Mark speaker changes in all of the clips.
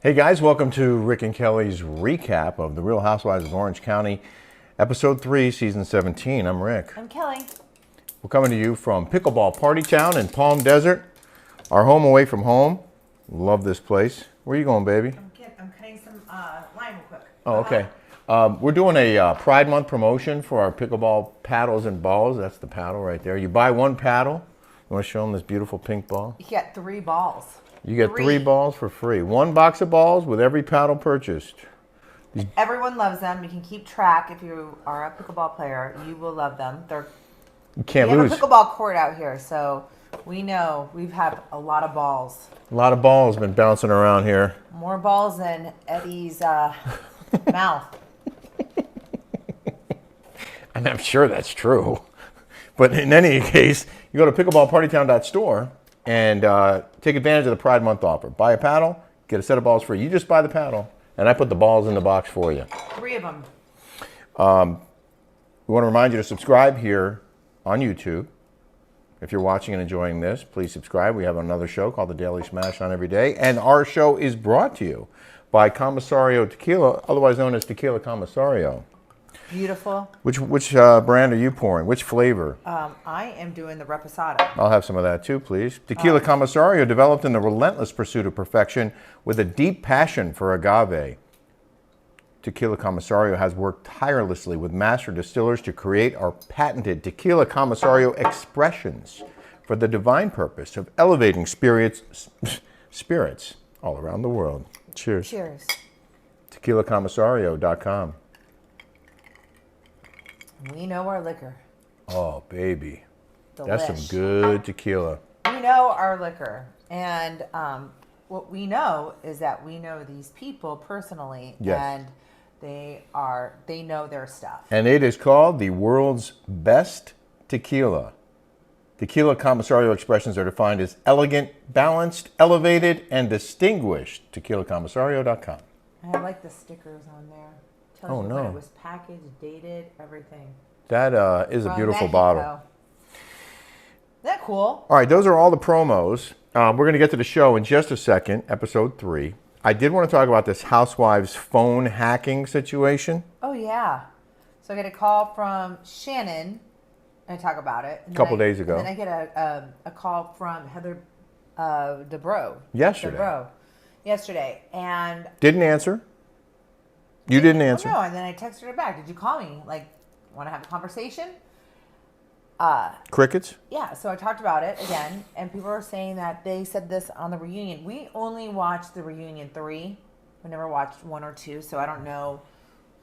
Speaker 1: Hey guys, welcome to Rick and Kelly's recap of The Real Housewives of Orange County, Episode 3, Season 17. I'm Rick.
Speaker 2: I'm Kelly.
Speaker 1: We're coming to you from Pickleball Party Town in Palm Desert, our home away from home. Love this place. Where are you going, baby?
Speaker 2: I'm cutting some lime real quick.
Speaker 1: Oh, okay. We're doing a Pride Month promotion for our pickleball paddles and balls. That's the paddle right there. You buy one paddle. You want to show them this beautiful pink ball?
Speaker 2: You get 3 balls.
Speaker 1: You get three balls for free. 1 box of balls with every paddle purchased.
Speaker 2: Everyone loves them. You can keep track if you are a pickleball player. You will love them.
Speaker 1: You can't
Speaker 2: we
Speaker 1: lose.
Speaker 2: have a pickleball court out here, so we know we've had a lot of balls.
Speaker 1: A lot of balls been bouncing around here.
Speaker 2: More balls than Eddie's mouth.
Speaker 1: And I'm sure that's true. But in any case, you go to pickleballpartytown.store and take advantage of the Pride Month offer. Buy a paddle, get a set of balls free. You just buy the paddle, and I put the balls in the box for you.
Speaker 2: 3 of them.
Speaker 1: We want to remind you to subscribe here on YouTube. If you're watching and enjoying this, please subscribe. We have another show called The Daily Smash on every day. And our show is brought to you by COMISARIO Tequila, otherwise known as Tequila COMISARIO.
Speaker 2: Beautiful.
Speaker 1: Which brand are you pouring? Which flavor?
Speaker 2: I am doing the reposado.
Speaker 1: I'll have some of that too, please. Tequila COMISARIO, developed in the relentless pursuit of perfection with a deep passion for agave. Tequila COMISARIO has worked tirelessly with master distillers to create our patented Tequila COMISARIO expressions for the divine purpose of elevating spirits all around the world. Cheers.
Speaker 2: Cheers.
Speaker 1: TequilaComisario.com.
Speaker 2: We know our liquor.
Speaker 1: Oh, baby.
Speaker 2: Delish.
Speaker 1: That's some good tequila.
Speaker 2: We know our liquor. And what we know is that we know these people personally.
Speaker 1: Yes.
Speaker 2: And they know their stuff.
Speaker 1: And it is called the world's best tequila. Tequila COMISARIO expressions are defined as elegant, balanced, elevated, and distinguished. TequilaComisario.com.
Speaker 2: I like the stickers on there. Tells you when it was packaged, dated, everything.
Speaker 1: That is a beautiful
Speaker 2: Mexico.
Speaker 1: bottle.
Speaker 2: Isn't that cool?
Speaker 1: All right, those are all the promos. We're going to get to the show in just a second, episode 3. I did want to talk about this Housewives phone hacking situation.
Speaker 2: Oh, yeah. So I get a call from Shannon, and I talk about it.
Speaker 1: A couple days ago.
Speaker 2: And then I get a call from Heather DeBro. Yesterday. And
Speaker 1: didn't answer. You didn't answer.
Speaker 2: Oh, no, and then I texted her back. Did you call me? Like, want to have a conversation?
Speaker 1: Crickets?
Speaker 2: Yeah, so I talked about it again, and people are saying that they said this on the reunion. We only watched the reunion 3. We never watched 1 or 2, so I don't know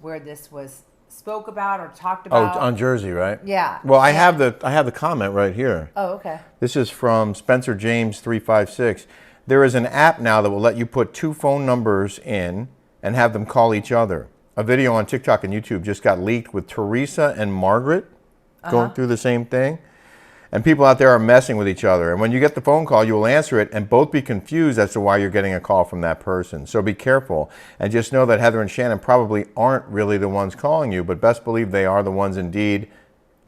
Speaker 2: where this was spoke about or talked about.
Speaker 1: Oh, on Jersey, right?
Speaker 2: Yeah.
Speaker 1: Well, I have the comment right here.
Speaker 2: Oh, okay.
Speaker 1: This is from Spencer James 356. There is an app now that will let you put 2 phone numbers in and have them call each other. A video on TikTok and YouTube just got leaked with Teresa and Margaret going through the same thing. And people out there are messing with each other. And when you get the phone call, you will answer it and both be confused as to why you're getting a call from that person. So be careful. And just know that Heather and Shannon probably aren't really the ones calling you, but best believe they are the ones indeed.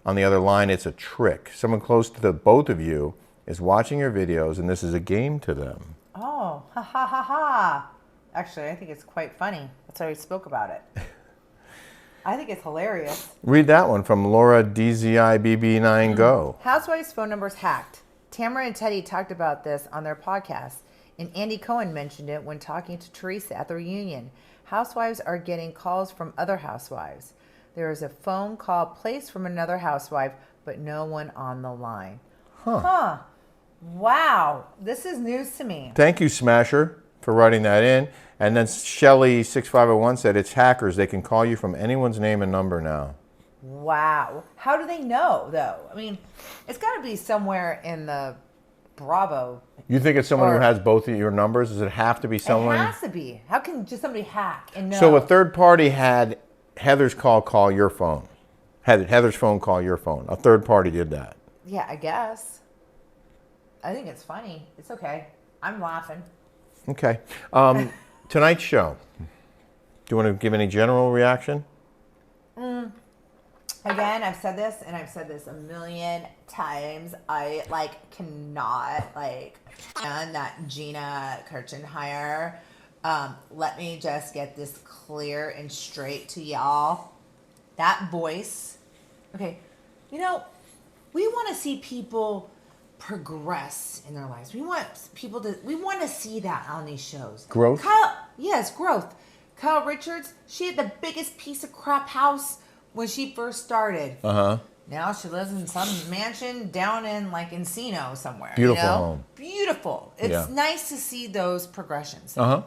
Speaker 1: On the other line, it's a trick. Someone close to the both of you is watching your videos, and this is a game to them.
Speaker 2: Oh, ha ha ha ha. Actually, I think it's quite funny. That's why we spoke about it. I think it's hilarious.
Speaker 1: Read that one from Laura DZIBB9 Go.
Speaker 2: Housewives' phone numbers hacked. Tamra and Teddy talked about this on their podcast, and Andy Cohen mentioned it when talking to Teresa at the reunion. Housewives are getting calls from other housewives. There is a phone call placed from another housewife, but no one on the line. Huh. Wow. This is news to me.
Speaker 1: Thank you, Smasher, for writing that in. And then Shelly6501 said, it's hackers. They can call you from anyone's name and number now.
Speaker 2: Wow. How do they know, though? I mean, it's got to be somewhere in the Bravo.
Speaker 1: You think it's someone who has both of your numbers? Does it have to be someone?
Speaker 2: It has to be. How can just somebody hack and know?
Speaker 1: So a third party had Heather's call your phone. Heather's phone call your phone. A third party did that.
Speaker 2: Yeah, I guess. I think it's funny. It's okay. I'm laughing.
Speaker 1: Okay. Tonight's show. Do you want to give any general reaction?
Speaker 2: Again, I've said this, and I've said this a million times. I cannot stand that Gina Kirchenhire Let me just get this clear and straight to y'all. That voice, okay, we want to see people progress in their lives. We want to see that on these shows.
Speaker 1: Growth?
Speaker 2: Yes, growth. Kyle Richards, she had the biggest piece of crap house when she first started.
Speaker 1: Uh-huh.
Speaker 2: Now she lives in some mansion down in like Encino somewhere.
Speaker 1: Beautiful home.
Speaker 2: Beautiful. It's nice to see those progressions.
Speaker 1: Uh-huh.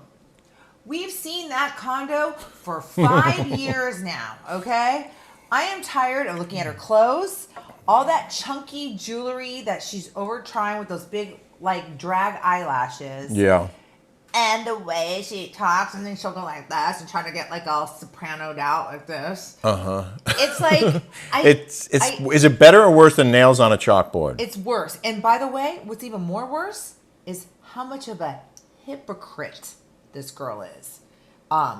Speaker 2: We've seen that condo for 5 years now, okay? I am tired of looking at her clothes, all that chunky jewelry that she's over trying with those big, like, drag eyelashes.
Speaker 1: Yeah.
Speaker 2: And the way she talks, and then she'll go like this and try to get, like, all sopranoed out like this.
Speaker 1: Uh-huh.
Speaker 2: It's like...
Speaker 1: Is it better or worse than nails on a chalkboard?
Speaker 2: It's worse. And by the way, what's even more worse is how much of a hypocrite this girl is.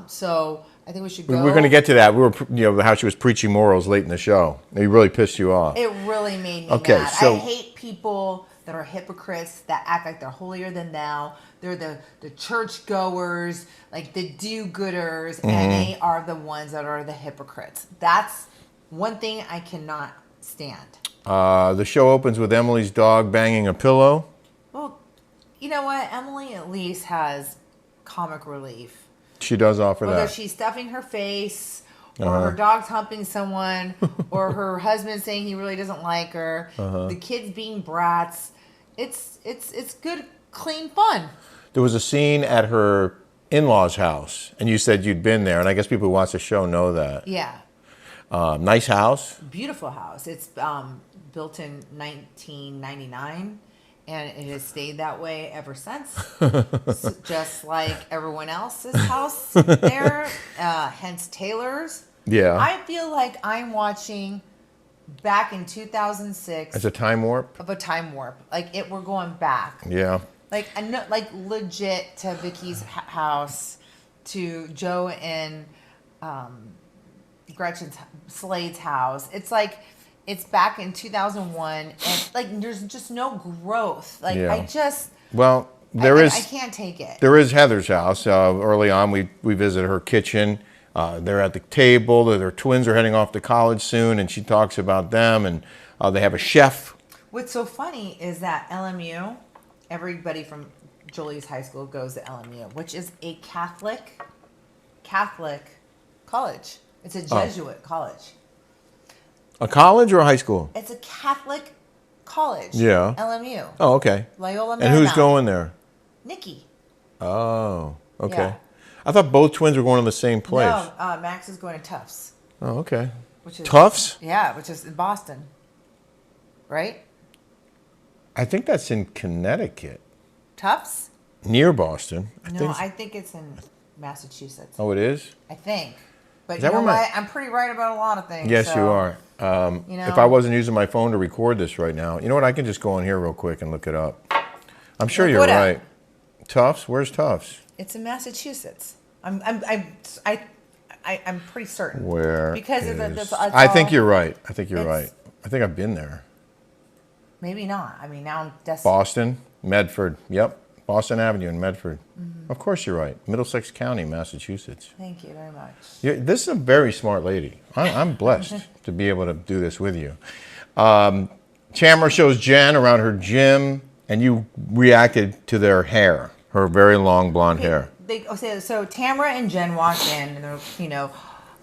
Speaker 2: So I think we should go.
Speaker 1: We're going to get to that. We were, how she was preaching morals late in the show. It really pissed you off.
Speaker 2: It really made me mad. I hate people that are hypocrites, that act like they're holier than thou. They're the church goers, like the do-gooders, and they are the ones that are the hypocrites. That's one thing I cannot stand.
Speaker 1: The show opens with Emily's dog banging a pillow.
Speaker 2: Well, you know what? Emily at least has comic relief.
Speaker 1: She does offer that.
Speaker 2: Whether she's stuffing her face, or her dog's humping someone, or her husband saying he really doesn't like her, the kids being brats. It's good, clean fun.
Speaker 1: There was a scene at her in-laws' house, and you said you'd been there, and I guess people who watch the show know that.
Speaker 2: Yeah.
Speaker 1: Nice house.
Speaker 2: Beautiful house. It's built in 1999. And it has stayed that way ever since, just like everyone else's house there, hence Taylor's.
Speaker 1: Yeah.
Speaker 2: I feel like I'm watching back in 2006.
Speaker 1: It's a time warp?
Speaker 2: Of a time warp. Like, we're going back.
Speaker 1: Yeah.
Speaker 2: Like legit to Vicky's house, to Joe and Gretchen Slade's house. It's like... It's back in 2001, and like there's just no growth. Like I can't take it.
Speaker 1: There is Heather's house. Early on, we visited her kitchen. They're at the table. Their twins are heading off to college soon, and she talks about them. And they have a chef.
Speaker 2: What's so funny is that LMU, everybody from Julie's high school goes to LMU, which is a Catholic college. It's a Jesuit college.
Speaker 1: A college or a high school?
Speaker 2: It's a Catholic college.
Speaker 1: Yeah.
Speaker 2: LMU.
Speaker 1: Oh, okay.
Speaker 2: Loyola Marymount.
Speaker 1: And who's going there?
Speaker 2: Nikki.
Speaker 1: Oh, okay.
Speaker 2: Yeah.
Speaker 1: I thought both twins were going to the same place.
Speaker 2: No, Max is going to Tufts.
Speaker 1: Oh, okay.
Speaker 2: Which is,
Speaker 1: Tufts?
Speaker 2: Yeah, which is in Boston. Right?
Speaker 1: I think that's in Connecticut.
Speaker 2: Tufts?
Speaker 1: Near Boston.
Speaker 2: I think it's in Massachusetts.
Speaker 1: Oh, it is?
Speaker 2: I think. But you know what? I'm pretty right about a lot of things.
Speaker 1: Yes, you are. If I wasn't using my phone to record this right now, you know what? I can just go in here real quick and look it up. I'm sure you're right. Tufts? Where's Tufts?
Speaker 2: It's in Massachusetts. I'm pretty certain.
Speaker 1: Where?
Speaker 2: Because
Speaker 1: I think you're right. I think I've been there.
Speaker 2: Maybe not. I mean, now I'm desperate.
Speaker 1: Boston, Medford. Yep. Boston Avenue in Medford. Of course you're right. Middlesex County, Massachusetts.
Speaker 2: Thank you very much.
Speaker 1: This is a very smart lady. I'm blessed to be able to do this with you. Tamra shows Jen around her gym, and you reacted to their hair, her very long blonde hair.
Speaker 2: So Tamra and Jen walked in, and they're,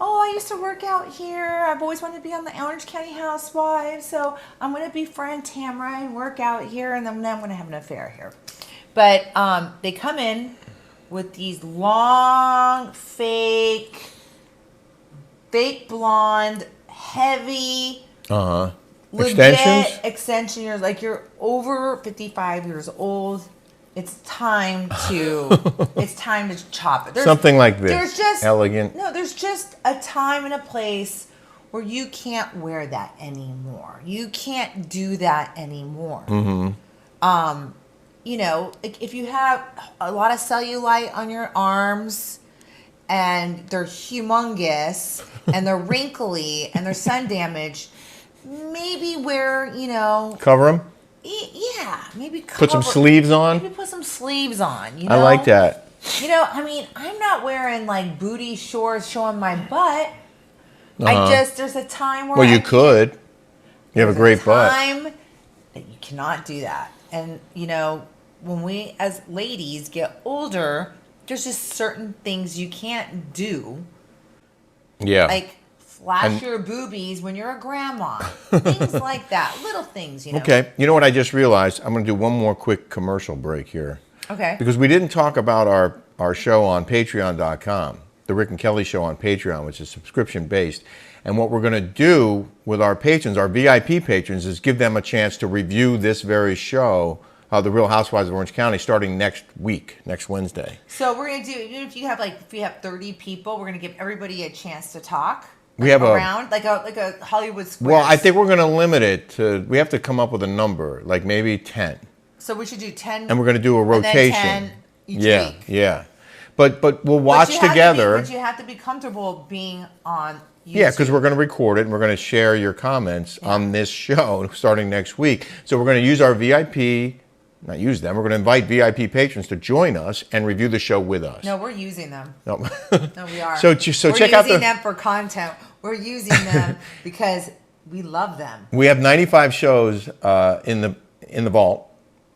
Speaker 2: oh, I used to work out here. I've always wanted to be on the Orange County Housewives, so I'm going to befriend Tamra and work out here, and then I'm going to have an affair here. But they come in with these long, fake blonde, heavy, extension years. Like, you're over 55 years old. It's time to chop it.
Speaker 1: Something like this. Elegant.
Speaker 2: No, there's just a time and a place where you can't wear that anymore. You can't do that anymore. Like if you have a lot of cellulite on your arms and they're humongous and they're wrinkly and they're sun damaged, maybe wear,
Speaker 1: Cover them?
Speaker 2: Yeah, maybe cover.
Speaker 1: Put some sleeves on?
Speaker 2: Maybe put some sleeves on,
Speaker 1: I like that.
Speaker 2: You know, I mean, I'm not wearing like booty shorts showing my butt. There's a time where
Speaker 1: Well, you could. You have a great butt.
Speaker 2: Time that you cannot do that. And, you know, when we as ladies get older, there's just certain things you can't do.
Speaker 1: Yeah.
Speaker 2: Like flash your boobies when you're a grandma. Things like that. Little things, you know.
Speaker 1: Okay. You know what I just realized? I'm going to do one more quick commercial break here.
Speaker 2: Okay.
Speaker 1: Because we didn't talk about our show on patreon.com, the Rick and Kelly show on Patreon, which is subscription-based. And what we're going to do with our patrons, our VIP patrons, is give them a chance to review this very show, The Real Housewives of Orange County, starting next week, next Wednesday.
Speaker 2: So we're going to do, even if you have 30 people, we're going to give everybody a chance to talk.
Speaker 1: We have
Speaker 2: around like a Hollywood Squares.
Speaker 1: Well, I think we're going to limit it to, we have to come up with a number, like maybe 10.
Speaker 2: So we should do 10.
Speaker 1: And we're going to do a rotation.
Speaker 2: And then 10 each week.
Speaker 1: Yeah. But we'll watch together.
Speaker 2: But you have to be comfortable being on YouTube.
Speaker 1: Yeah, because we're going to record it and we're going to share your comments on this show starting next week. So we're going to use our VIP, not use them, we're going to invite VIP patrons to join us and review the show with us.
Speaker 2: No, we're using them.
Speaker 1: No,
Speaker 2: no we are.
Speaker 1: So check out
Speaker 2: We're using them for content. We're using them because we love them.
Speaker 1: We have 95 shows in the vault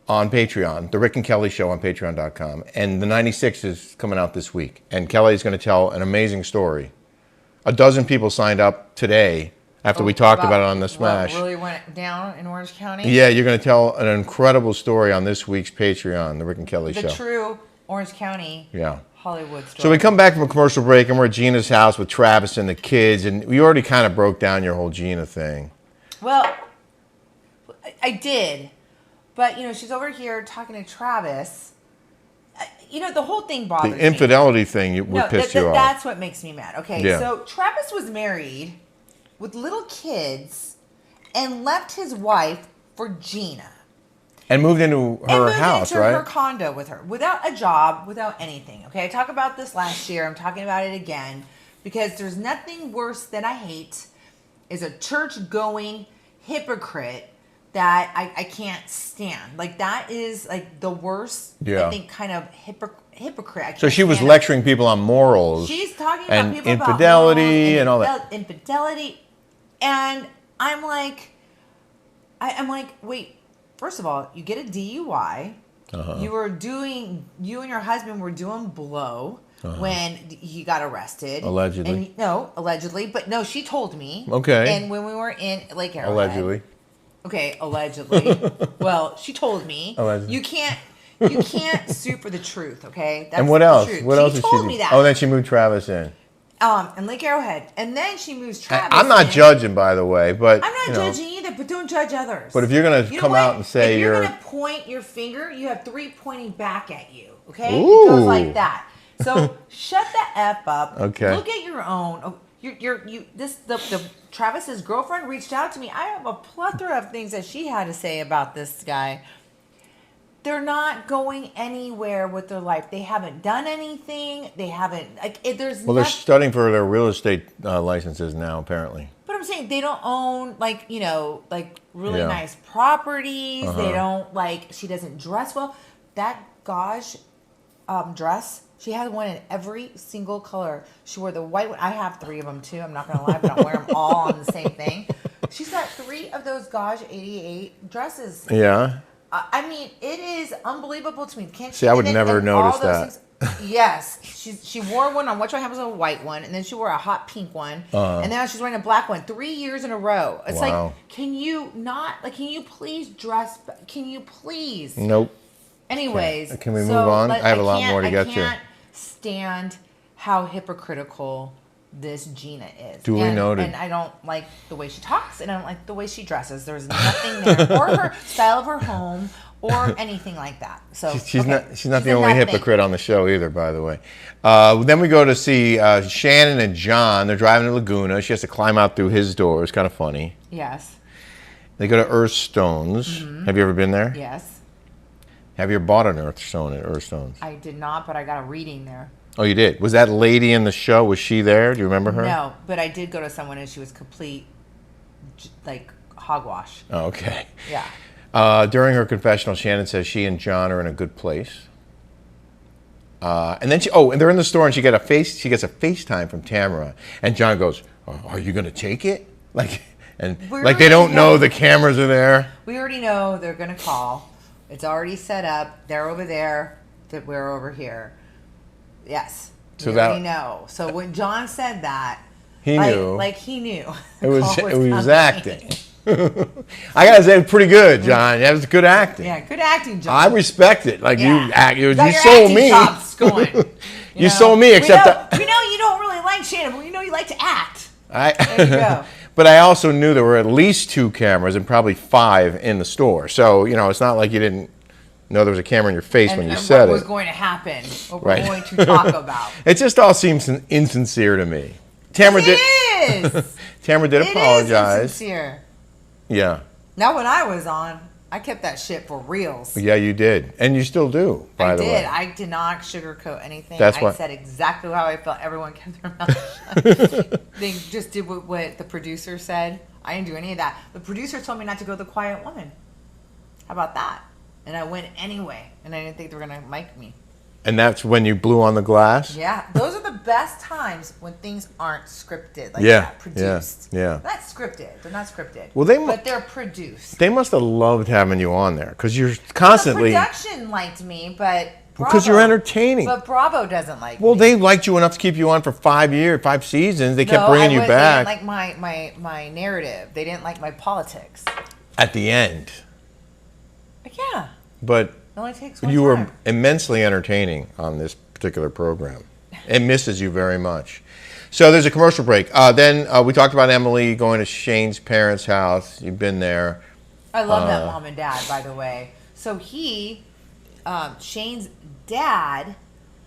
Speaker 1: on Patreon, the Rick and Kelly show on patreon.com. And the 96 is coming out this week. And Kelly's going to tell an amazing story. A dozen people signed up today after we talked about it on the Smash.
Speaker 2: What really went down in Orange County?
Speaker 1: Yeah, you're going to tell an incredible story on this week's Patreon, the Rick and Kelly show.
Speaker 2: The true Orange County Hollywood story.
Speaker 1: So we come back from a commercial break and we're at Gina's house with Travis and the kids. And we already kind of broke down your whole Gina thing.
Speaker 2: Well, I did. But, you know, she's over here talking to Travis. You know, the whole thing bothers me.
Speaker 1: The infidelity thing would piss you off.
Speaker 2: That's what makes me mad. Okay,
Speaker 1: yeah.
Speaker 2: So Travis was married with little kids and left his wife for Gina.
Speaker 1: And moved into her house, right?
Speaker 2: Her condo with her, without a job, without anything. Okay, I talked about this last year. I'm talking about it again because there's nothing worse than I hate is a church-going hypocrite that I can't stand. Like, that is, like, the worst, I think, kind of hypocrite.
Speaker 1: So she was lecturing people on morals.
Speaker 2: She's talking about people
Speaker 1: infidelity
Speaker 2: about
Speaker 1: and all that.
Speaker 2: Infidelity. And I'm like, wait, first of all, you get a DUI. You and your husband were doing blow when he got arrested.
Speaker 1: Allegedly.
Speaker 2: Allegedly. But no, she told me.
Speaker 1: Okay.
Speaker 2: And when we were in Lake Arrowhead.
Speaker 1: Allegedly.
Speaker 2: Okay, allegedly. Well, she told me. Allegedly. You can't sue for the truth, okay? That's
Speaker 1: and what else? What else
Speaker 2: did
Speaker 1: she
Speaker 2: told me that.
Speaker 1: Oh, then she moved Travis in.
Speaker 2: In Lake Arrowhead. And then she moves Travis
Speaker 1: I'm not judging, by the way, but
Speaker 2: I'm not judging either, but don't judge others.
Speaker 1: But if you're going to come out and say
Speaker 2: if you're going to point your finger, you have 3 pointing back at you, okay?
Speaker 1: Ooh.
Speaker 2: It goes like that. So shut the F up.
Speaker 1: Okay.
Speaker 2: Look at your own. The Travis's girlfriend reached out to me. I have a plethora of things that she had to say about this guy. They're not going anywhere with their life. They haven't done anything. They haven't
Speaker 1: they're studying for their real estate licenses now, apparently.
Speaker 2: But I'm saying they don't own really nice properties. They don't she doesn't dress well. That gauge dress, she had one in every single color. She wore the white one. I have 3 of them too. I'm not going to lie, but I don't wear them all on the same thing. She's got 3 of those gauge 88 dresses.
Speaker 1: Yeah.
Speaker 2: I mean, it is unbelievable to me.
Speaker 1: See, I would never notice that.
Speaker 2: Yes. She wore one on which one was a white one, and then she wore a hot pink one, and now she's wearing a black one 3 years in a row. It's like, can you please dress? Can you please?
Speaker 1: Nope.
Speaker 2: Anyways.
Speaker 1: Okay. Can we move on? I have a lot more to get to.
Speaker 2: I can't stand how hypocritical this Gina is.
Speaker 1: Duly noted.
Speaker 2: And I don't like the way she talks, and I don't like the way she dresses. There's nothing there, or her style of her home, or anything like that. So
Speaker 1: she's not the only hypocrite on the show either, by the way. Then we go to see Shannon and John. They're driving to Laguna. She has to climb out through his door. It's kind of funny.
Speaker 2: Yes.
Speaker 1: They go to Earthstones. Mm-hmm. Have you ever been there?
Speaker 2: Yes.
Speaker 1: Have you ever bought an Earthstone at Earthstones?
Speaker 2: I did not, but I got a reading there.
Speaker 1: Oh, you did? Was that lady in the show, was she there? Do you remember her?
Speaker 2: No, but I did go to someone and she was complete, hogwash.
Speaker 1: Oh, okay.
Speaker 2: Yeah.
Speaker 1: During her confessional, Shannon says she and John are in a good place. And then and they're in the store, and she gets a FaceTime from Tamra, and John goes, "Are you gonna take it?" Like they don't know the cameras are there.
Speaker 2: We already know they're gonna call. It's already set up. They're over there. That we're over here. Yes. We already know. So when John said that, he knew. Like he knew.
Speaker 1: It was acting. I gotta say, it's pretty good, John. That was good acting.
Speaker 2: Yeah, good acting, John.
Speaker 1: I respect it. Like you
Speaker 2: you
Speaker 1: sold me.
Speaker 2: Going,
Speaker 1: you sold me. Except
Speaker 2: we know you don't really like Shannon, but we know you like to act. There you go.
Speaker 1: But I also knew there were at least 2 cameras and probably 5 in the store. So it's not like you didn't know there was a camera in your face when you said it.
Speaker 2: What was going to happen? What we're going to talk about?
Speaker 1: It just all seems insincere to me. Tamra did apologize.
Speaker 2: It is insincere.
Speaker 1: Yeah.
Speaker 2: Now, when I was on, I kept that shit for reals.
Speaker 1: Yeah, you did. And you still do, by the way.
Speaker 2: I did not sugarcoat anything.
Speaker 1: I
Speaker 2: said exactly how I felt. Everyone kept their mouth shut. They just did what the producer said. I didn't do any of that. The producer told me not to go the quiet woman. How about that? And I went anyway. And I didn't think they were going to mic me.
Speaker 1: And that's when you blew on the glass?
Speaker 2: Yeah. Those are the best times when things aren't scripted. Like produced.
Speaker 1: Yeah.
Speaker 2: Not scripted. They're not scripted.
Speaker 1: Well,
Speaker 2: but they're produced.
Speaker 1: They must have loved having you on there because you're constantly.
Speaker 2: The production liked me, but Bravo,
Speaker 1: because you're entertaining.
Speaker 2: But Bravo doesn't like me.
Speaker 1: Well, they liked you enough to keep you on for 5 seasons. They kept bringing you back.
Speaker 2: They didn't like my narrative. They didn't like my politics.
Speaker 1: At the end.
Speaker 2: Yeah.
Speaker 1: But
Speaker 2: it only takes one
Speaker 1: you
Speaker 2: time.
Speaker 1: were immensely entertaining on this particular program. It misses you very much. So there's a commercial break. Then we talked about Emily going to Shane's parents' house. You've been there.
Speaker 2: I love that mom and dad, by the way. So Shane's dad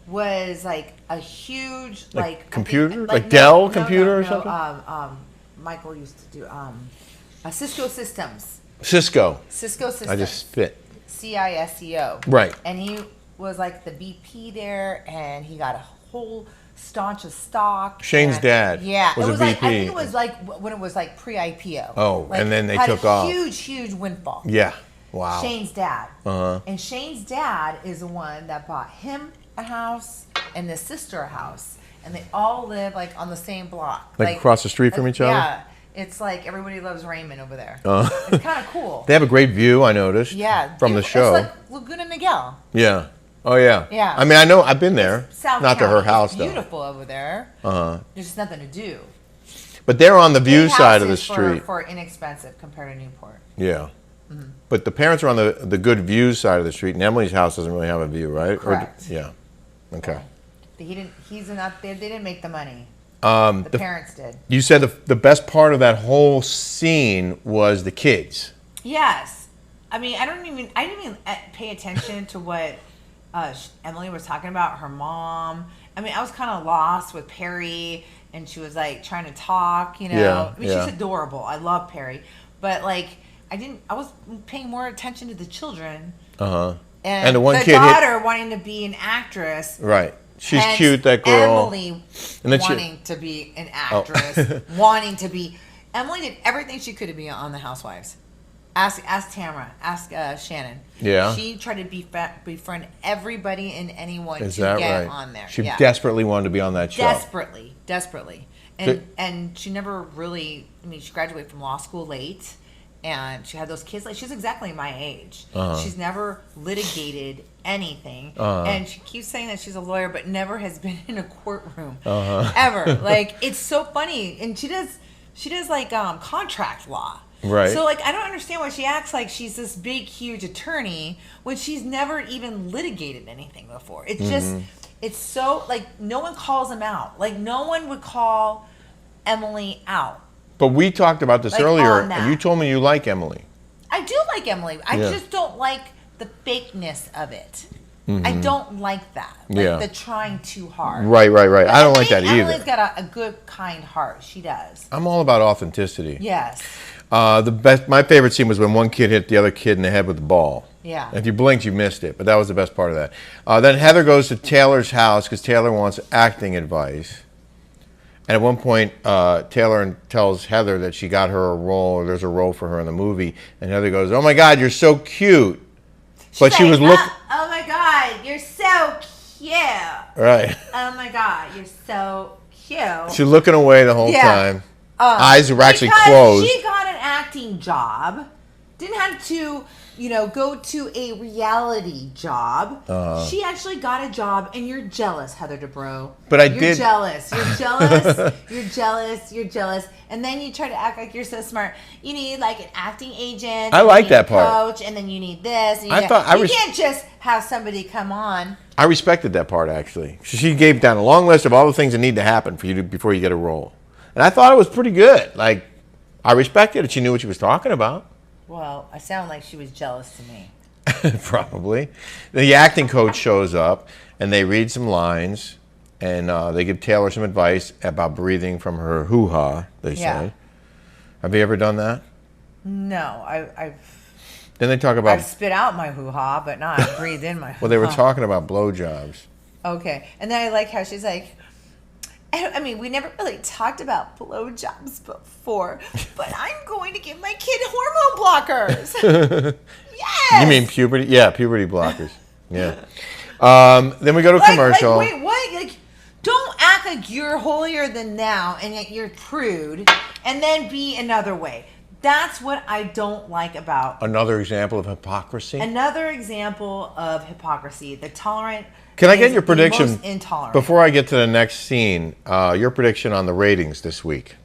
Speaker 2: was like a huge
Speaker 1: computer, Dell computer or something.
Speaker 2: Michael used to do Cisco Systems.
Speaker 1: Cisco
Speaker 2: Systems.
Speaker 1: I just spit.
Speaker 2: CISCO.
Speaker 1: Right.
Speaker 2: And he was like the VP there, and he got a whole staunch of stock.
Speaker 1: Shane's dad.
Speaker 2: Yeah.
Speaker 1: Was
Speaker 2: it was
Speaker 1: a
Speaker 2: like,
Speaker 1: VP.
Speaker 2: I think it was like when it was like pre-IPO.
Speaker 1: Oh, and then they took off.
Speaker 2: Huge windfall.
Speaker 1: Yeah. Wow.
Speaker 2: Shane's dad.
Speaker 1: Uh-huh.
Speaker 2: And Shane's dad is the one that bought him a house and his sister a house. And they all live like on the same block.
Speaker 1: Like across the street from each other?
Speaker 2: Yeah. It's like Everybody Loves Raymond over there. It's kind of cool.
Speaker 1: They have a great view, I noticed.
Speaker 2: Yeah.
Speaker 1: From the show.
Speaker 2: It's like Laguna Niguel.
Speaker 1: Yeah. Oh, yeah.
Speaker 2: Yeah.
Speaker 1: I mean, I know. I've been there.
Speaker 2: South
Speaker 1: Not
Speaker 2: County.
Speaker 1: to her house,
Speaker 2: It's
Speaker 1: though.
Speaker 2: beautiful over there.
Speaker 1: Uh-huh.
Speaker 2: There's just nothing to do.
Speaker 1: But they're on the view side of the
Speaker 2: Houses
Speaker 1: street.
Speaker 2: for inexpensive compared to Newport.
Speaker 1: Yeah. Mm-hmm. But the parents are on the good view side of the street, and Emily's house doesn't really have a view, right?
Speaker 2: Correct.
Speaker 1: Yeah. Okay.
Speaker 2: They didn't make the money. The parents did.
Speaker 1: You said the best part of that whole scene was the kids.
Speaker 2: Yes. I mean, I didn't even pay attention to what Emily was talking about, her mom. I mean, I was kind of lost with Perry, and she was like trying to talk, you know.
Speaker 1: Yeah,
Speaker 2: I mean, she's adorable. I love Perry. But like, I was paying more attention to the children.
Speaker 1: Uh-huh.
Speaker 2: And
Speaker 1: the one
Speaker 2: the
Speaker 1: kid
Speaker 2: daughter wanting to be an actress.
Speaker 1: Right. She's
Speaker 2: Hence,
Speaker 1: cute, that girl.
Speaker 2: Emily wanting to be an actress, wanting to be. Emily did everything she could to be on The Housewives. Ask Tamra, ask Shannon.
Speaker 1: Yeah.
Speaker 2: She tried to befriend everybody and anyone
Speaker 1: Is
Speaker 2: to
Speaker 1: that
Speaker 2: get
Speaker 1: right?
Speaker 2: on there.
Speaker 1: She desperately wanted to be on that show.
Speaker 2: Desperately. And she never really, I mean, she graduated from law school late. And she had those kids. Like, she's exactly my age. Uh-huh. She's never litigated anything. Uh-huh. And she keeps saying that she's a lawyer, but never has been in a courtroom ever. Like, it's so funny. And she does like contract law.
Speaker 1: Right.
Speaker 2: So like, I don't understand why she acts like she's this big, huge attorney when she's never even litigated anything before. It's just, it's so like no one calls them out. Like no one would call Emily out.
Speaker 1: But we talked about this earlier, and you told me you like Emily.
Speaker 2: I do like Emily. I just don't like the fakeness of it. I don't like that. Like the trying too hard.
Speaker 1: Right. But I don't like that either.
Speaker 2: Emily's got a good, kind heart. She does.
Speaker 1: I'm all about authenticity.
Speaker 2: Yes.
Speaker 1: My favorite scene was when one kid hit the other kid in the head with the ball.
Speaker 2: Yeah.
Speaker 1: If you blinked, you missed it. But that was the best part of that. Then Heather goes to Taylor's house because Taylor wants acting advice. And at one point, Taylor tells Heather that she got her a role, or there's a role for her in the movie. And Heather goes, "Oh my God, you're so cute." But she was looking.
Speaker 2: Oh my God, you're so cute. cute.
Speaker 1: Right.
Speaker 2: Oh my God, you're so cute.
Speaker 1: She's looking away the whole time. Eyes were actually closed.
Speaker 2: She got an acting job. Didn't have to, go to a reality job. She actually got a job, and you're jealous, Heather Dubrow.
Speaker 1: But
Speaker 2: you're jealous. You're jealous. You're jealous. You're jealous. And then you try to act like you're so smart. You need like an acting agent.
Speaker 1: I like that part.
Speaker 2: Coach, and then you need this. And you can't just have somebody come on.
Speaker 1: I respected that part actually. She gave down a long list of all the things that need to happen for you before you get a role, and I thought it was pretty good. Like, I respected it. She knew what she was talking about.
Speaker 2: Well, I sound like she was jealous to me.
Speaker 1: Probably. The acting coach shows up, and they read some lines, and they give Taylor some advice about breathing from her hoo-ha, they say. Have you ever done that?
Speaker 2: No, I've
Speaker 1: Then they talk about...
Speaker 2: I've spit out my hoo-ha, but not I breathed in my hoo-ha.
Speaker 1: Well, they were talking about blowjobs.
Speaker 2: Okay. And then I like how she's like, I mean, we never really talked about blowjobs before, but I'm going to give my kid hormone blockers. Yes.
Speaker 1: You mean puberty? Yeah, puberty blockers. Yeah. Then we go to commercial.
Speaker 2: Wait, what? Like, don't act like you're holier than thou and yet you're prude, and then be another way. That's what I don't like about...
Speaker 1: Another example of hypocrisy?
Speaker 2: Another example of hypocrisy. The tolerant...
Speaker 1: Can I get your prediction
Speaker 2: most intolerant.
Speaker 1: Before I get to the next scene? Your prediction on the ratings this week?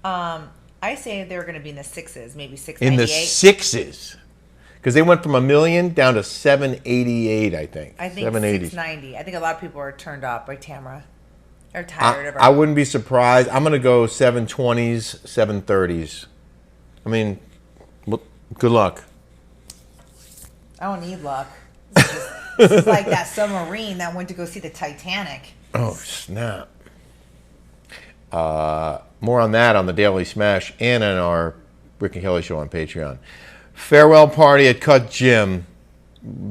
Speaker 2: I say they're going to be in the sixes, maybe 698.
Speaker 1: In the sixes, because they went from 1 million down to 788. I think.
Speaker 2: I think 690. I think a lot of people are turned off by Tamra. They're tired of her.
Speaker 1: I wouldn't be surprised. I'm going to go 720s, 730s. I mean, good luck.
Speaker 2: I don't need luck. This is like that submarine that went to go see the Titanic.
Speaker 1: Oh, snap. More on that on the Daily Smash and on our Rick and Kelly show on Patreon. Farewell party at Cut Gym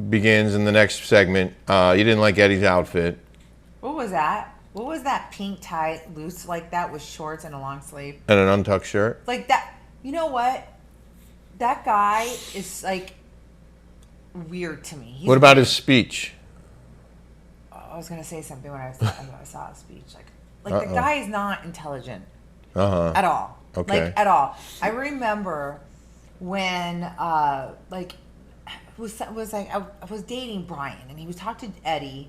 Speaker 1: begins in the next segment. You didn't like Eddie's outfit.
Speaker 2: What was that? What was that pink tie loose like that with shorts and a long sleeve?
Speaker 1: And an untucked shirt?
Speaker 2: Like that. You know what? That guy is like... weird to me.
Speaker 1: What about his speech?
Speaker 2: I was gonna say something when I saw his speech. Like the guy is not intelligent at all.
Speaker 1: Okay.
Speaker 2: Like at all. I remember when I was dating Brian and he was talking to Eddie,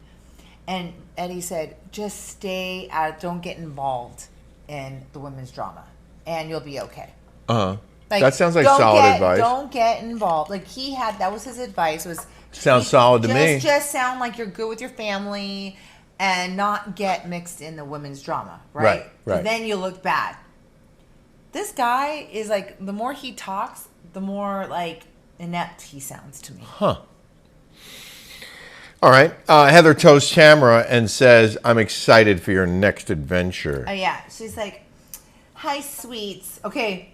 Speaker 2: and Eddie said, "Just stay out. Don't get involved in the women's drama, and you'll be okay." Like,
Speaker 1: that sounds like solid advice.
Speaker 2: Don't get involved. Like that was his advice.
Speaker 1: Sounds solid to me.
Speaker 2: Just sound like you're good with your family and not get mixed in the women's drama, right?
Speaker 1: Right.
Speaker 2: Then you look bad. This guy is like, the more he talks, the more like inept he sounds to me.
Speaker 1: Huh. All right. Heather toasts Tamra and says, "I'm excited for your next adventure."
Speaker 2: Oh yeah. She's like, "Hi, sweets." Okay.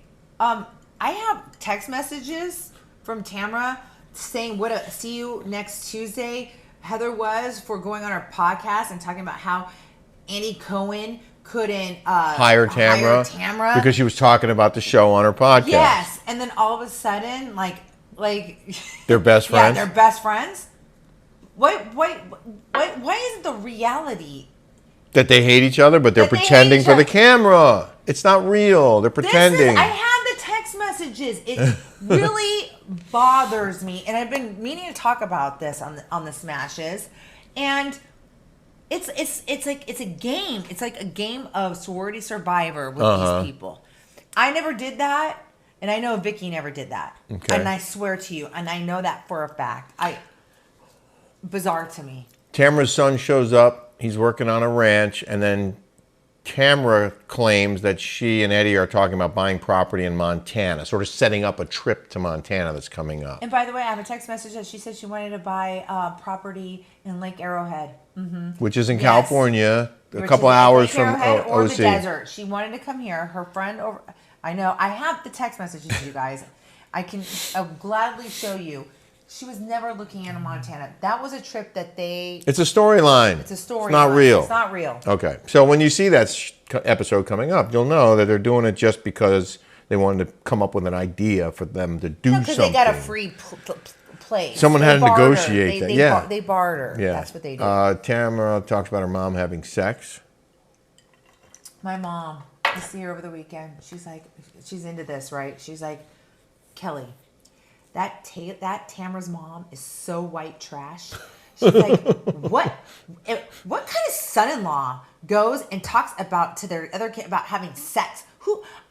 Speaker 2: I have text messages from Tamra saying see you next Tuesday. Heather was for going on our podcast and talking about how Andy Cohen couldn't
Speaker 1: hire Tamra because she was talking about the show on her podcast.
Speaker 2: Yes, and then all of a sudden, like
Speaker 1: they're best friends.
Speaker 2: Yeah, they're best friends. Why isn't the reality
Speaker 1: that they hate each other, but they're pretending for the camera? It's not real. They're pretending.
Speaker 2: I have the text messages. It really bothers me, and I've been meaning to talk about this on the Smashes, and it's a game. It's like a game of Sorority Survivor with these people. I never did that, and I know Vicky never did that. Okay. And I swear to you, and I know that for a fact. Bizarre to me.
Speaker 1: Tamra's son shows up. He's working on a ranch, and then Tamra claims that she and Eddie are talking about buying property in Montana, sort of setting up a trip to Montana that's coming up.
Speaker 2: And by the way, I have a text message that she said she wanted to buy property in Lake Arrowhead. Mm-hmm.
Speaker 1: Which is in California, a couple hours from OC.
Speaker 2: Or the desert. She wanted to come here. Her friend over... I know. I have the text messages, you guys. I'll gladly show you. She was never looking into Montana. That was a trip that they...
Speaker 1: It's a storyline.
Speaker 2: It's a storyline.
Speaker 1: It's not real.
Speaker 2: It's not real.
Speaker 1: Okay. So when you see that episode coming up, you'll know that they're doing it just because they wanted to come up with an idea for them to do something.
Speaker 2: Because they got a free place.
Speaker 1: Someone
Speaker 2: They
Speaker 1: had to
Speaker 2: barter.
Speaker 1: negotiate that. Yeah.
Speaker 2: They barter.
Speaker 1: Yeah.
Speaker 2: That's what they do.
Speaker 1: Tamra talks about her mom having sex.
Speaker 2: My mom, I see her over the weekend. She's like, she's into this, right? She's like, Kelly, that Tamra's mom is so white trash. She's like, what kind of son-in-law goes and talks about to their other kid about having sex?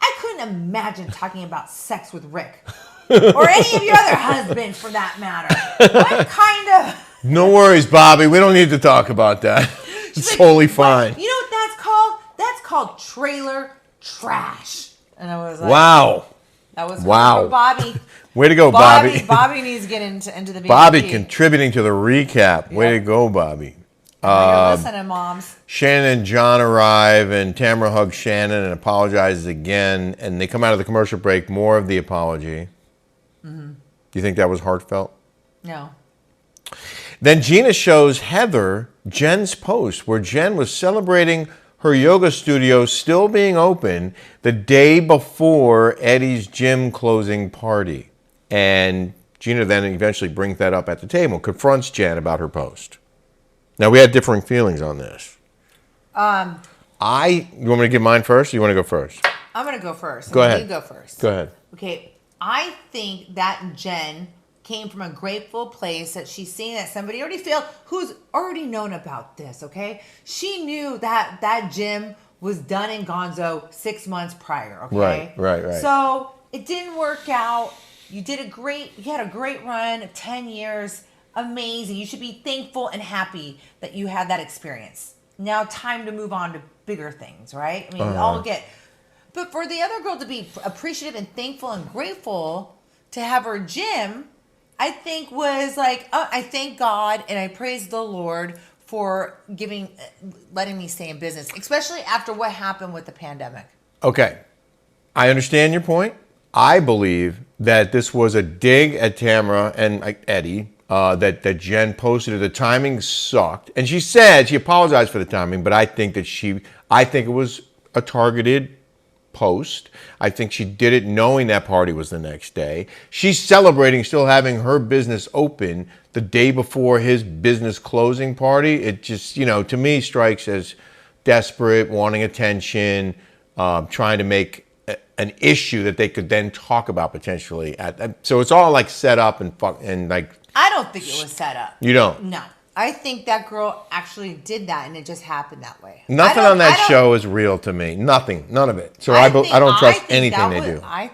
Speaker 2: I couldn't imagine talking about sex with Rick or any of your other husbands for that matter. What kind of?
Speaker 1: No worries, Bobby. We don't need to talk about that. It's
Speaker 2: like,
Speaker 1: totally fine.
Speaker 2: You know what that's called? That's called trailer trash. And I was like,
Speaker 1: Wow.
Speaker 2: That was
Speaker 1: wow.
Speaker 2: Bobby.
Speaker 1: Way to go, Bobby.
Speaker 2: Bobby needs to get into the BBP.
Speaker 1: Bobby contributing to the recap. Way to go, Bobby.
Speaker 2: You're listening, moms.
Speaker 1: Shannon and John arrive, and Tamra hugs Shannon and apologizes again. And they come out of the commercial break, more of the apology. Mm-hmm. Do you think that was heartfelt?
Speaker 2: No.
Speaker 1: Then Gina shows Heather Jen's post where Jen was celebrating her yoga studio still being open the day before Eddie's gym closing party. And Gina then eventually brings that up at the table, confronts Jen about her post. Now, we had differing feelings on this. You want me to give mine first, or you want to go first?
Speaker 2: I'm going to go first.
Speaker 1: Go ahead.
Speaker 2: You go first.
Speaker 1: Go ahead.
Speaker 2: Okay. I think that Jen came from a grateful place that she's seeing that somebody already failed who's already known about this, okay? She knew that gym was done in Gonzo 6 months prior, okay?
Speaker 1: Right.
Speaker 2: So it didn't work out. You had a great run, 10 years, amazing. You should be thankful and happy that you had that experience. Now time to move on to bigger things, right? I mean, we all get, but for the other girl to be appreciative and thankful and grateful to have her gym, I think was like, I thank God and I praise the Lord for letting me stay in business, especially after what happened with the pandemic.
Speaker 1: Okay. I understand your point. I believe that this was a dig at Tamra and Eddie, that Jen posted it. The timing sucked. And she said she apologized for the timing, but I think it was a targeted post. I think she did it knowing that party was the next day. She's celebrating still having her business open the day before his business closing party. It just, to me strikes as desperate, wanting attention, trying to make an issue that they could then talk about potentially. So it's all like set up and like.
Speaker 2: I don't think it was set up.
Speaker 1: You don't?
Speaker 2: No. I think that girl actually did that, and it just happened that way.
Speaker 1: Nothing on that show is real to me. Nothing. None of it. So I don't trust anything they do.
Speaker 2: I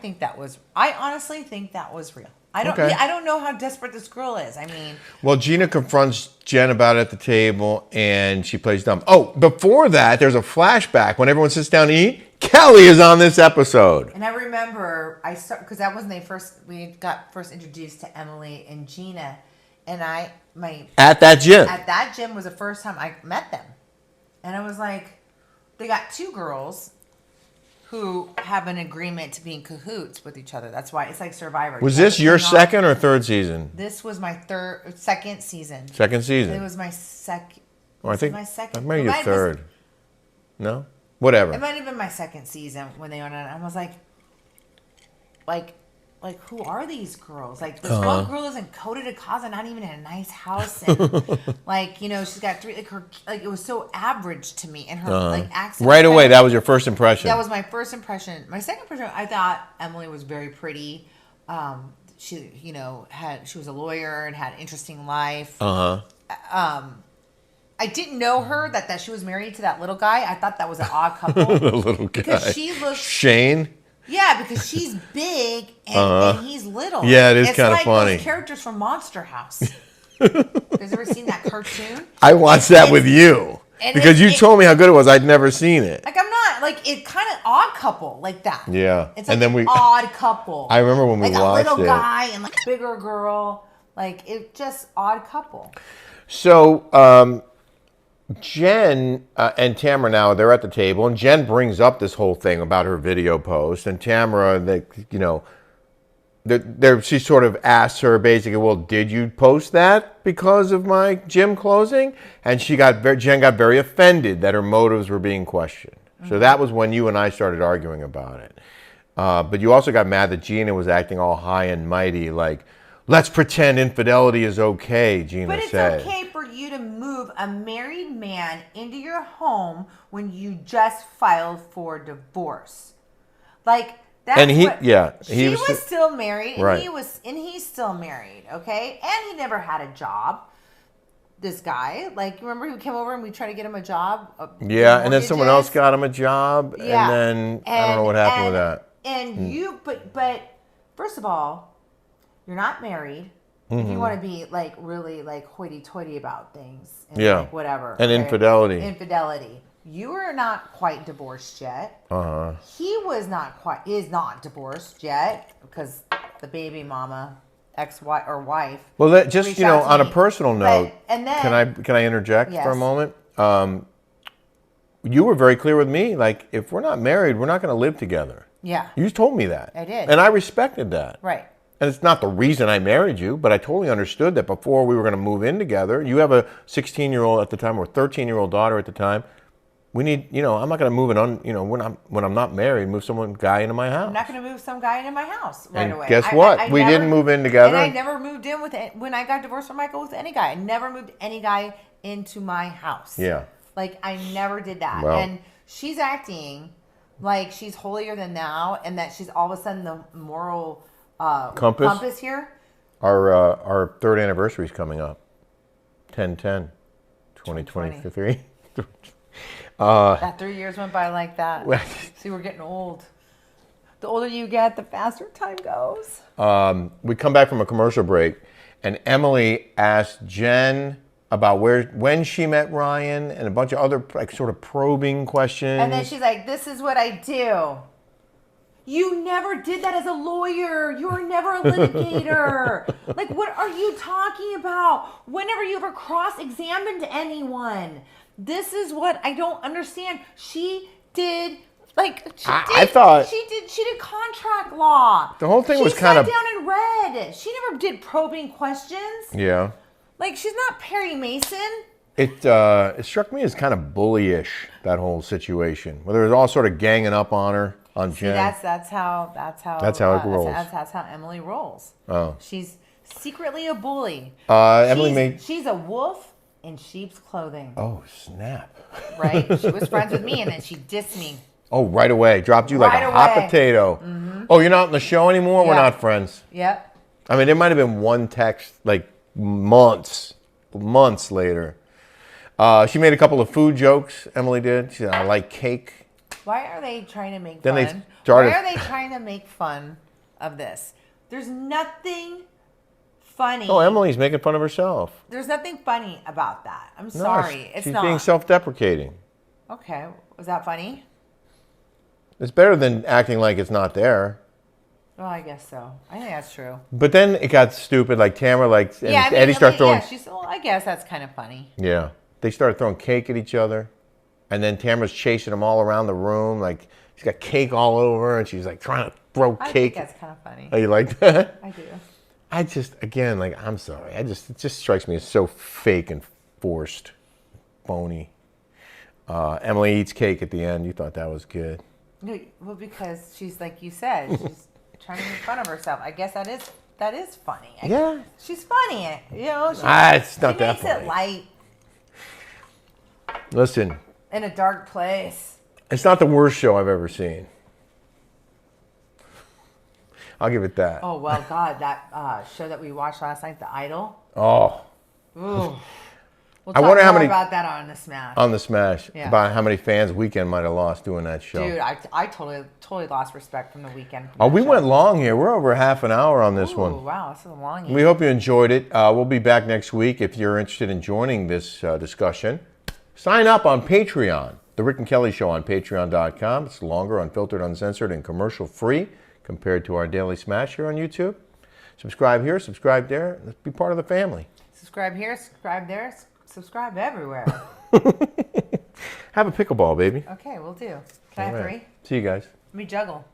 Speaker 2: honestly think that was real. I don't know how desperate this girl is. I mean.
Speaker 1: Well, Gina confronts Jen about it at the table, and she plays dumb. Oh, before that, there's a flashback when everyone sits down to eat. Kelly is on this episode.
Speaker 2: And I remember, because that was when we got first introduced to Emily and Gina. And at that gym was the first time I met them. And I was like, they got two girls who have an agreement to be in cahoots with each other. That's why it's like Survivor.
Speaker 1: Was this your second or third season?
Speaker 2: This was my second season.
Speaker 1: Second season.
Speaker 2: It was my second.
Speaker 1: I think
Speaker 2: my second.
Speaker 1: Maybe your third. No? Whatever.
Speaker 2: It might have been my second season when they went on. I was like, who are these girls? Like, this one girl is in Coda de Casa, not even in a nice house. And, she's got three, it was so average to me. And her, accent.
Speaker 1: Right away, that was your first impression.
Speaker 2: That was my first impression. My second impression, I thought Emily was very pretty. She was a lawyer and had an interesting life. I didn't know her, that she was married to that little guy. I thought that was an odd couple.
Speaker 1: The little guy.
Speaker 2: Because she looks...
Speaker 1: Shane?
Speaker 2: Yeah, because she's big and he's little.
Speaker 1: Yeah, it is kind of funny.
Speaker 2: It's like those characters from Monster House. Have you ever seen that cartoon?
Speaker 1: I watched that with you. Because you told me how good it was. I'd never seen it.
Speaker 2: Like, I'm not, it kind of odd couple like that.
Speaker 1: Yeah.
Speaker 2: It's like an odd couple.
Speaker 1: I remember when we watched it.
Speaker 2: Like a little guy and a bigger girl. It just odd couple.
Speaker 1: So, Jen and Tamra now, they're at the table, and Jen brings up this whole thing about her video post, and Tamra, she sort of asks her basically, well, did you post that because of my gym closing? And Jen got very offended that her motives were being questioned. Mm-hmm. So that was when you and I started arguing about it. But you also got mad that Gina was acting all high and mighty, like, Let's pretend infidelity is okay, Gina
Speaker 2: But it's
Speaker 1: said.
Speaker 2: okay for you to move a married man into your home when you just filed for divorce. Like that's
Speaker 1: And he,
Speaker 2: what,
Speaker 1: yeah,
Speaker 2: she was still married, and
Speaker 1: right.
Speaker 2: he's still married, okay? And he never had a job. This guy, like, remember who came over and we tried to get him a job?
Speaker 1: Yeah, and then someone else got him a job,
Speaker 2: Yeah.
Speaker 1: and then I don't know what happened with that.
Speaker 2: And you, but first of all, you're not married. If you want to be like really like hoity-toity about things, and
Speaker 1: Yeah.
Speaker 2: like whatever,
Speaker 1: And
Speaker 2: okay? Infidelity. You are not quite divorced yet. He is not divorced yet because the baby mama, ex-wife or wife.
Speaker 1: Well, that just on a
Speaker 2: me.
Speaker 1: personal note,
Speaker 2: and then,
Speaker 1: can I interject
Speaker 2: Yes.
Speaker 1: for a moment? You were very clear with me. Like, if we're not married, we're not going to live together.
Speaker 2: Yeah.
Speaker 1: You told me that.
Speaker 2: I did.
Speaker 1: And I respected that.
Speaker 2: Right.
Speaker 1: And it's not the reason I married you, but I totally understood that before we were going to move in together. You have a 16-year-old at the time or 13-year-old daughter at the time. We need, I'm not going to move when I'm not married, move guy into my house.
Speaker 2: I'm not going to move some guy into my house right away.
Speaker 1: Guess what? We didn't move in together.
Speaker 2: And I never moved in when I got divorced from Michael with any guy. I never moved any guy into my house.
Speaker 1: Yeah.
Speaker 2: Like, I never did that.
Speaker 1: Well,
Speaker 2: and she's acting like she's holier than thou and that she's all of a sudden the moral compass here.
Speaker 1: Our third anniversary is coming up. 10/10, 2023.
Speaker 2: That 3 years went by like that. See, we're getting old. The older you get, the faster time goes.
Speaker 1: We come back from a commercial break, and Emily asked Jen about when she met Ryan and a bunch of other sort of probing questions.
Speaker 2: And then she's like, "This is what I do." You never did that as a lawyer. You were never a litigator. Like, what are you talking about? Whenever you ever cross-examined anyone? This is what I don't understand. She did, I thought she did contract law.
Speaker 1: The whole thing was kind of.
Speaker 2: She sat down and read. She never did probing questions.
Speaker 1: Yeah.
Speaker 2: Like, she's not Perry Mason.
Speaker 1: It struck me as kind of bullyish, that whole situation. Where there was all sort of ganging up on her, on Jen.
Speaker 2: That's how
Speaker 1: it rolls.
Speaker 2: That's how Emily rolls.
Speaker 1: Oh.
Speaker 2: She's secretly a bully. She's a wolf in sheep's clothing.
Speaker 1: Oh, snap.
Speaker 2: Right? She was friends with me, and then she dissed me.
Speaker 1: Oh, right away. Dropped you like a hot potato. Mm-hmm. Oh, you're not in the show anymore? Yeah. We're not friends.
Speaker 2: Yep.
Speaker 1: I mean, there might have been one text, like, months later. She made a couple of food jokes, Emily did. She said, I like cake.
Speaker 2: Why are they trying to make
Speaker 1: fun?
Speaker 2: Why are they trying to make fun of this? There's nothing funny.
Speaker 1: Oh, Emily's making fun of herself.
Speaker 2: There's nothing funny about that. I'm sorry.
Speaker 1: She's being self-deprecating.
Speaker 2: Okay. Was that funny?
Speaker 1: It's better than acting like it's not there.
Speaker 2: Well, I guess so. I think that's true.
Speaker 1: But then it got stupid. Like Tamra, Eddie started throwing.
Speaker 2: Yeah, I guess that's kind of funny.
Speaker 1: Yeah, they started throwing cake at each other, and then Tamra's chasing them all around the room. Like she's got cake all over, and she's like trying to throw cake.
Speaker 2: I think that's kind of funny.
Speaker 1: Oh, you like that?
Speaker 2: I do.
Speaker 1: I just, again, like, I'm sorry. It just strikes me as so fake and forced, phony. Emily eats cake at the end. You thought that was good.
Speaker 2: No, well, because she's like you said, she's trying to make fun of herself. I guess that is funny.
Speaker 1: Yeah.
Speaker 2: She's funny,
Speaker 1: it's not that funny.
Speaker 2: She makes it light.
Speaker 1: Listen.
Speaker 2: In a dark place.
Speaker 1: It's not the worst show I've ever seen. I'll give it that.
Speaker 2: Oh, well, God, that show that we watched last night, The Idol.
Speaker 1: Oh.
Speaker 2: Ooh. We'll
Speaker 1: I
Speaker 2: talk
Speaker 1: wonder
Speaker 2: more
Speaker 1: how many
Speaker 2: about that on the Smash.
Speaker 1: On the Smash.
Speaker 2: Yeah.
Speaker 1: About how many fans Weekend might have lost doing that show.
Speaker 2: Dude, I totally lost respect from the Weekend.
Speaker 1: Oh, we went long here. We're over half an hour on this one.
Speaker 2: Wow, this is a long.
Speaker 1: We hope you enjoyed it. We'll be back next week. If you're interested in joining this discussion, sign up on Patreon. The Rick and Kelly Show on Patreon.com. It's longer, unfiltered, uncensored, and commercial-free compared to our daily Smash here on YouTube. Subscribe here, subscribe there. Let's be part of the family.
Speaker 2: Subscribe here, subscribe there, subscribe everywhere.
Speaker 1: Have a pickleball, baby.
Speaker 2: Okay, we'll do. Can I have 3?
Speaker 1: See you guys.
Speaker 2: Let me juggle.